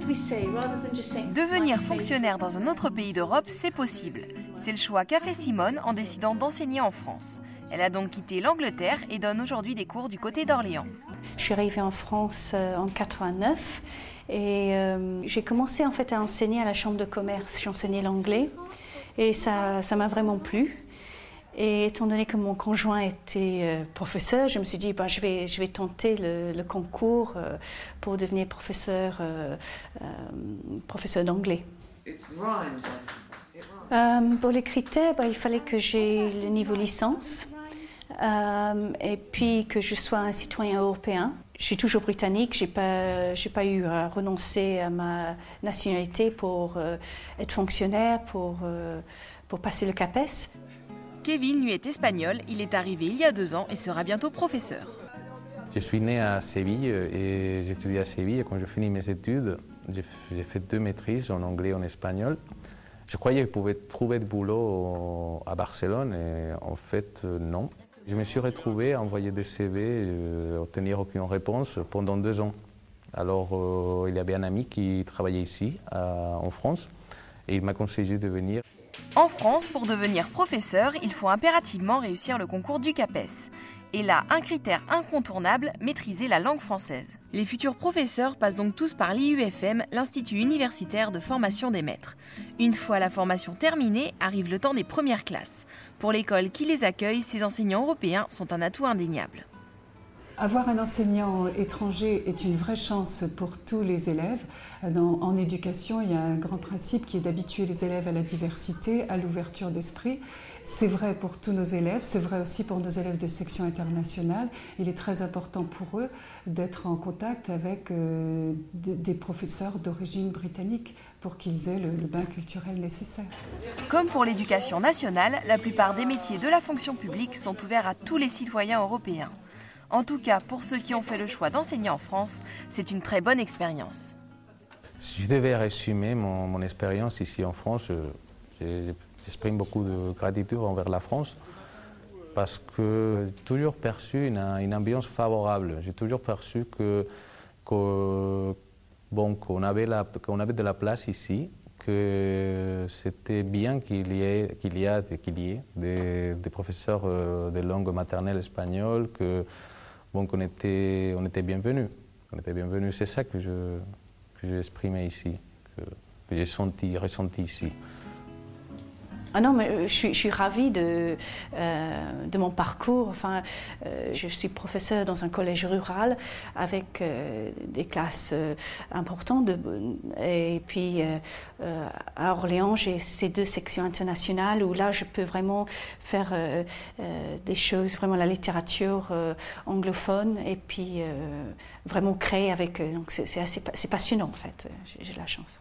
Devenir fonctionnaire dans un autre pays d'Europe, c'est possible. C'est le choix qu'a fait Simone en décidant d'enseigner en France. Elle a donc quitté l'Angleterre et donne aujourd'hui des cours du côté d'Orléans. Je suis arrivée en France en 89 et j'ai commencé en fait à enseigner à la Chambre de commerce. J'enseignais l'anglais et ça m'a vraiment plu. Et étant donné que mon conjoint était professeur, je me suis dit je vais tenter le concours pour devenir professeur d'anglais. Pour les critères, il fallait que j'ai le niveau licence et puis que je sois un citoyen européen. Je suis toujours britannique, j'ai pas eu à renoncer à ma nationalité pour être fonctionnaire, pour passer le CAPES. Kevin, lui, est espagnol. Il est arrivé il y a 2 ans et sera bientôt professeur. Je suis né à Séville et j'étudie à Séville. Et quand j'ai fini mes études, j'ai fait 2 maîtrises en anglais et en espagnol. Je croyais que je pouvais trouver de boulot à Barcelone et en fait, non. Je me suis retrouvé à envoyer des CV, obtenir aucune réponse pendant 2 ans. Alors, il y avait un ami qui travaillait ici, en France, et il m'a conseillé de venir. En France, pour devenir professeur, il faut impérativement réussir le concours du CAPES. Et là, un critère incontournable, maîtriser la langue française. Les futurs professeurs passent donc tous par l'IUFM, l'Institut universitaire de formation des maîtres. Une fois la formation terminée, arrive le temps des premières classes. Pour l'école qui les accueille, ces enseignants européens sont un atout indéniable. Avoir un enseignant étranger est une vraie chance pour tous les élèves. En éducation, il y a un grand principe qui est d'habituer les élèves à la diversité, à l'ouverture d'esprit. C'est vrai pour tous nos élèves, c'est vrai aussi pour nos élèves de section internationale. Il est très important pour eux d'être en contact avec des professeurs d'origine britannique pour qu'ils aient le bain culturel nécessaire. Comme pour l'éducation nationale, la plupart des métiers de la fonction publique sont ouverts à tous les citoyens européens. En tout cas, pour ceux qui ont fait le choix d'enseigner en France, c'est une très bonne expérience. Si je devais résumer mon expérience ici en France, j'exprime beaucoup de gratitude envers la France parce que j'ai toujours perçu une ambiance favorable. J'ai toujours perçu qu'on avait de la place ici, que c'était bien qu'il y ait des professeurs de langue maternelle espagnole, qu'on était bienvenus. C'est ça que j'ai exprimé ici, que j'ai ressenti ici. Ah non, mais je suis ravie de mon parcours. Enfin, je suis professeure dans un collège rural avec des classes importantes. Et puis à Orléans, j'ai ces 2 sections internationales où là, je peux vraiment faire des choses, vraiment la littérature anglophone et puis vraiment créer avec eux. Donc c'est passionnant en fait, j'ai la chance.